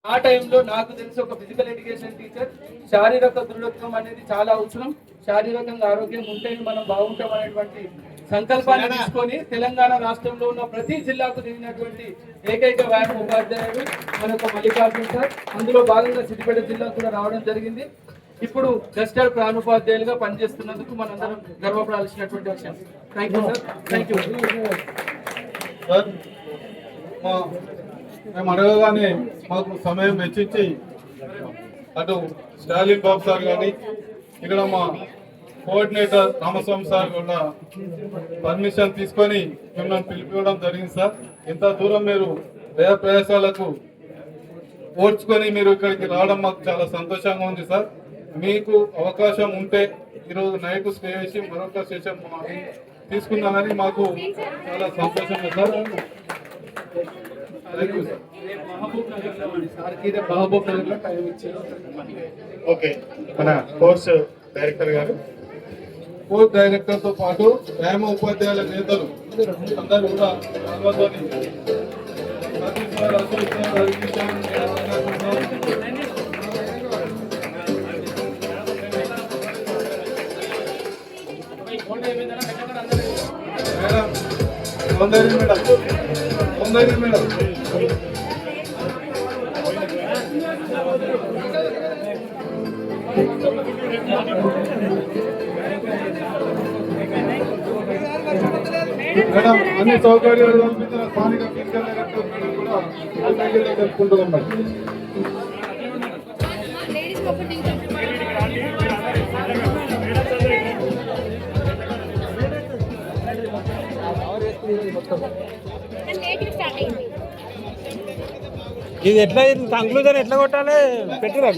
ఆ టైంలో నాకు తెలిసి ఒక ఫిజికల్ ఎడ్యుకేషన్ టీచర్ శారీరక దృఢత్వం అనేది చాలా అవసరం. శారీరకంగా ఆరోగ్యం ఉంటే మనం బాగుంటాం అనేటువంటి సంకల్పాన్ని తీసుకొని తెలంగాణ రాష్ట్రంలో ఉన్న ప్రతి జిల్లాకు చెందినటువంటి ఏకైక వ్యాయామ ఉపాధ్యాయుడు మనకు మల్లికార్జున సార్. అందులో భాగంగా సిద్దిపేట జిల్లా కూడా రావడం జరిగింది. ఇప్పుడు గస్టర్ ప్రాణోపాధ్యాయులుగా పనిచేస్తున్నందుకు మనందరం గర్వపడాల్సినటువంటి విషయం. Thank you sir. Thank you sir. మేము అడగగానే మాకు సమయం వెచ్చించి అటు స్టాలిన్ బాబు సార్ కానీ ఇక్కడ మా కోఆర్డినేటర్ రామస్వామి సార్ కూడా పర్మిషన్ తీసుకొని మిమ్మల్ని పిలిపివ్వడం జరిగింది సార్. ఇంత దూరం మీరు వ్యయ ప్రయాసాలకు ఓడ్చుకొని మీరు ఇక్కడికి రావడం మాకు చాలా సంతోషంగా ఉంది సార్. మీకు అవకాశం ఉంటే ఈరోజు నైట్ స్టే చేసి మరొక సెషన్ తీసుకున్నామని మాకు చాలా సంతోషంగా సార్. ఓకే, మన కోర్స్ డైరెక్టర్ గారు, కోర్స్ డైరెక్టర్ తో పాటు వ్యాయామ ఉపాధ్యాయుల నేతలు అందరూ కూడా మేడం సౌందర్య మేడం సౌందర్య మేడం మేడం అన్ని సౌకర్యాలు కల్పించిన స్థానిక ఫిజికల్ డైరెక్టర్ మేడం కూడా జరుపుకుంటున్నాం. ఇది ఎట్లా కంక్లూజన్ ఎట్లా కొట్టాలి పెట్టిరా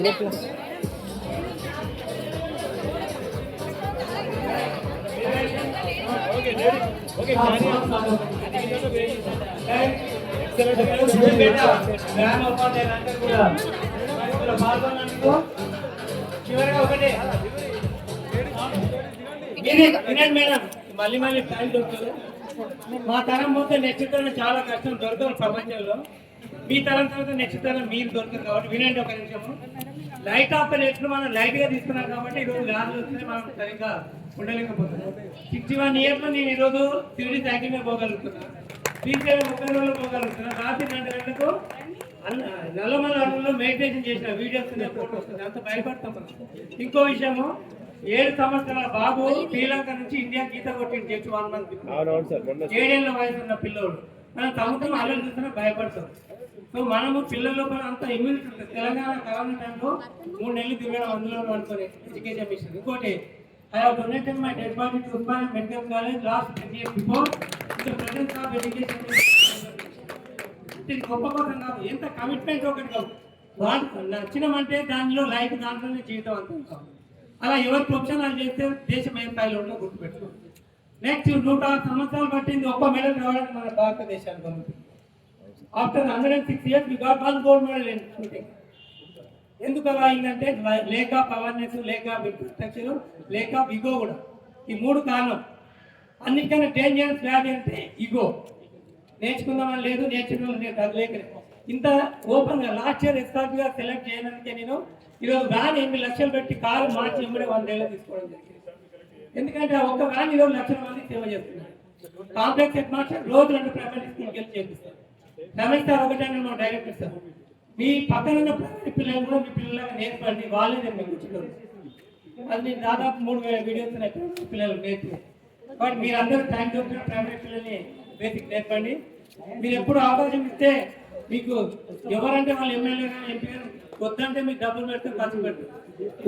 మేడం మళ్ళీ మళ్ళీ టైం దొరుకుతుంది. మా తరం పోతే నెక్స్ట్ తరం చాలా కష్టం దొరకదు ప్రపంచంలో. మీ తరం తర్వాత నెక్స్ట్ తరం మీరు దొరకదు కాబట్టి వినండి ఒక నిమిషము. లైట్ ఆఫ్ ఎట్లు మనం లైట్ గా తీసుకున్నాం కాబట్టి ఈరోజు గాజులు వస్తే మనం సరిగ్గా ఉండలేకపోతున్నాం. 61 years లో నేను ఈరోజు సివిడి సైకిల్ మీద పోగలుగుతున్నాను, శ్రీశైలం 30 రోజులు పోగలుగుతున్నాను. రాత్రి 2 గంటలకు నల్లమల అడవుల్లో మెడిటేషన్ చేసిన వీడియోస్ ఫోటోస్ అంత భయపడతాం. ఇంకో విషయము, 7 సంవత్సరాల బాబు శ్రీలంక నుంచి ఇండియా గీత కొట్టింది చెప్పి 1 month 7 ఏళ్ల వయసు ఉన్న పిల్లోడు. మనం సముద్రం అల్లలు చూస్తున్నా భయపడతాం. సో మనము పిల్లల లోపల అంత ఇమ్యూనిటీ ఉంటుంది. తెలంగాణ కరోనా టైంలో 3 నెలలు తిరగడం అందులో అనుకునే ఎడ్యుకేషన్ మిషన్. ఇంకోటి, I have donated my dead body to Uspana Medical College last 10 years before the presence of education. ఇది గొప్ప కోసం కాదు, ఎంత కమిట్మెంట్ ఒకటి కాదు. నచ్చినమంటే దానిలో లైఫ్ దాంట్లోనే జీవితం అంతా. అలా ఎవరి ప్రొఫెషన్ వాళ్ళు చేస్తే దేశం ఏ స్థాయిలో ఉందో గుర్తుపెట్టుకోండి. నెక్స్ట్ 100 సంవత్సరాలు పట్టింది ఒక్క మెడల్ రావడానికి మన భారతదేశానికి. After 106 years we got 1 gold medal in shooting. ఎందుకు అలా అయిందంటే lack of awareness, lack of infrastructure, lack of ego కూడా. ఈ 3 కారణం. అన్నిటికన్నా డేంజరస్ వ్యాధి అంటే ఇగో. నేర్చుకుందామని లేదు, నేర్చుకున్నాం లేదు, అది లేక ఇంత ఓపెన్గా లాస్ట్ ఇయర్ ఎస్ఆర్గా సెలెక్ట్ చేయడానికే నేను ఈరోజు వ్యాన్ 8 లక్షలు పెట్టి కారు మార్చి 100 ఏళ్ళు తీసుకోవడం జరిగింది. ఎందుకంటే ఒక్క వ్యాన్ 20 లక్షల మంది సేవ చేస్తున్నారు. కాంప్లెక్స్ హెడ్ మాస్టర్ రోజు 2 ప్రైవేట్ స్కూల్కి వెళ్ళి చేపిస్తారు. రమేష్ సార్ ఒకటే మా డైరెక్టర్ సార్, మీ పక్కన ఉన్న ప్రైవేట్ పిల్లలు కూడా మీ పిల్లలకు నేర్పండి, వాళ్ళే నేను మీకు వచ్చేటోళ్ళు. అది నేను దాదాపు 3000 వీడియోస్ పిల్లలకు నేర్పి. కాబట్టి మీరందరూ టైం దొరికిన ప్రైవేట్ పిల్లల్ని బేసిక్ నేర్పండి. మీరు ఎప్పుడు అవకాశం ఇస్తే మీకు ఎవరంటే వాళ్ళు ఎమ్మెల్యే కానీ ఎంపీ కానీ వద్దంటే మీకు డబ్బులు పెడితే ఖర్చు పెడతారు.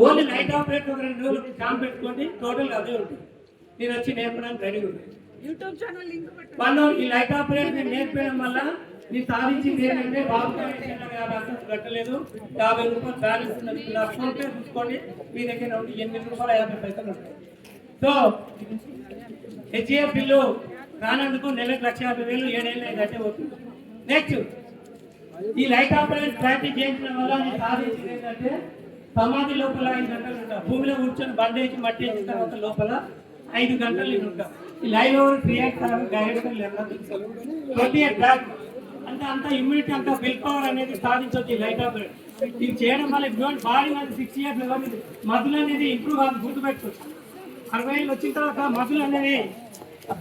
ఓన్లీ లైట్ ఆపరేట్ ఒక 2 రోజులు క్యాంప్ పెట్టుకోండి, టోటల్ అదే ఉంటుంది. నేను వచ్చి నేర్పడానికి రెడీగా ఉంటుంది. వాళ్ళు ఈ లైట్ ఆపరేట్ నేర్పడం వల్ల నేను సాధించింది ఏంటంటే బాబు 50 అంతస్తు కట్టలేదు, 50 రూపాయలు బ్యాలెన్స్ ఉన్నది. ఫోన్ పే చూసుకోండి, మీ దగ్గర ఉండి 8 రూపాయలు 50 పైసలు ఉంటాయి. సో హెచ్ఏఎఫ్ బిల్లు రానందుకు నెలకు 1,50,000 7 ఏళ్ళు కట్టే పోతుంది. నెక్స్ట్, ఈ లైట్ ఆపరేట్ ప్రాక్టీస్ చేయించడం వల్ల నేను సాధించింది ఏంటంటే సమాధి లోపల 5 గంటలు ఉంటా, భూమిలో కూర్చొని బండేసి మట్టి వేసిన తర్వాత లోపల 5 గంటలు నేను ఉంటా. ఈ live over 3 acts guidance 28 back అంత ఇమ్యూనిటీ అంత విల్ పవర్ అనేది సాధించవచ్చు ఈ లైట్ ఆపరేట్. ఇది చేయడం వల్ల బియాండ్ బాడీ మీద 6 ఇయర్స్ మధులు అనేది ఇంప్రూవ్ కాదు, గుర్తుపెట్టుకోవచ్చు. 60 ఏళ్ళు వచ్చిన తర్వాత మధులు అనేది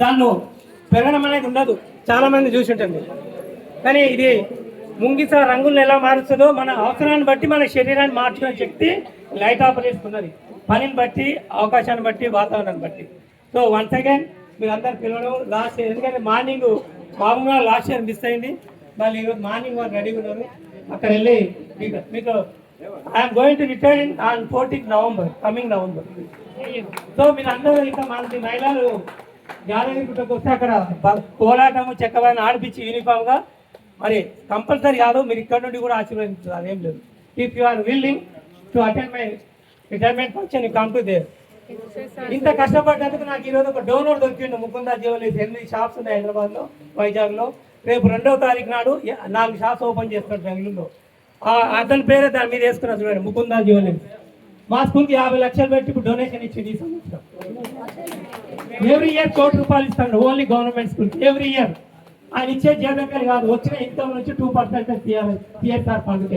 దానిలో పెరగడం అనేది ఉండదు, చాలా మంది చూసి ఉంటుంది. కానీ ఇది ముంగిస రంగులను ఎలా మారుస్తుందో మన అవసరాన్ని బట్టి మన శరీరాన్ని మార్చుకునే శక్తి లైట్ ఆపరేట్స్ ఉన్నది, పనిని బట్టి, అవకాశాన్ని బట్టి, వాతావరణాన్ని బట్టి. సో వన్స్ అగైన్ మీరు అందరు పిలవడం లాస్ట్ ఇయర్, ఎందుకంటే మార్నింగ్ మామూలుగా లాస్ట్ ఇయర్ మిస్ అయింది, మళ్ళీ ఈరోజు మార్నింగ్ వాళ్ళు రెడీగా ఉన్నారు. అక్కడ వెళ్ళి మీకు I'm going to retire on 14th November, coming November. So మీరు అందరూ ఇంకా మనకి మహిళలు యాదగిరిగుట్టకు వస్తే అక్కడ కోలాటము చెక్కవారిని ఆడిపించి యూనిఫామ్గా మరి కంపల్సరీ కాదు, మీరు ఇక్కడ నుండి కూడా ఆశీర్వదించారు, అదేం లేదు. If you are willing to attend my retirement function, you come to there. ఇంత కష్టపడ్డందుకు నాకు ఈరోజు ఒక డోనర్ దొరికిండు. ముకుందా జ్యువెలరీస్ 8 షాప్స్ ఉన్నాయి హైదరాబాద్లో, వైజాగ్లో. రేపు 2వ తారీఖు నాడు 4 షాప్స్ ఓపెన్ చేస్తున్నాడు బెంగళూరులో. అతని పేరే దాని మీద వేసుకున్నా చూడండి, ముకుందా జ్యువెలరీస్. మా స్కూల్కి 50 లక్షలు పెట్టి ఇప్పుడు డొనేషన్ ఇచ్చింది ఈ సంవత్సరం. ఎవ్రీ ఇయర్ ₹1 కోటి ఇస్తాడు ఓన్లీ గవర్నమెంట్ స్కూల్కి, ఎవ్రీ ఇయర్. ఆయన ఇచ్చే జీవితం కాదు, వచ్చిన ఇన్కమ్ నుంచి 2% TSR ఫండ్.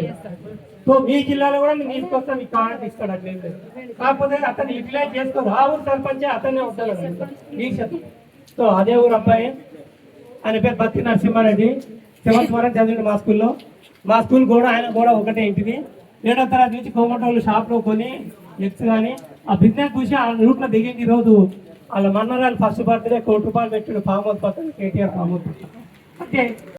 సో మీ జిల్లాలో కూడా నేను తీసుకొస్తా, మీకు కావాలంటే ఇస్తాడు, అట్లేదు. కాకపోతే అతన్ని యూటిలైజ్ చేసుకోదు, ఆ ఊరు సర్పంచే అతనే ఉంటాడు ఈ శాతం. సో అదే ఊరు అబ్బాయి, ఆయన పేరు బత్తి నరసింహారెడ్డి, 7th వరకు చదివింది మా స్కూల్లో. మా స్కూల్ కూడా ఆయన కూడా ఒకటే ఇంటిది. 7వ తరగతి నుంచి కోమటోళ్ళు షాప్లో కొని ఎక్స్ కానీ ఆ బిజినెస్ చూసి ఆ రూట్లో దిగింది. ఈరోజు వాళ్ళ మన్నరాలు ఫస్ట్ బర్త్డే ₹1 కోటి పెట్టాడు ఫామ్ హౌస్ పక్కన, KTR ఫామ్ హౌస్. అంటే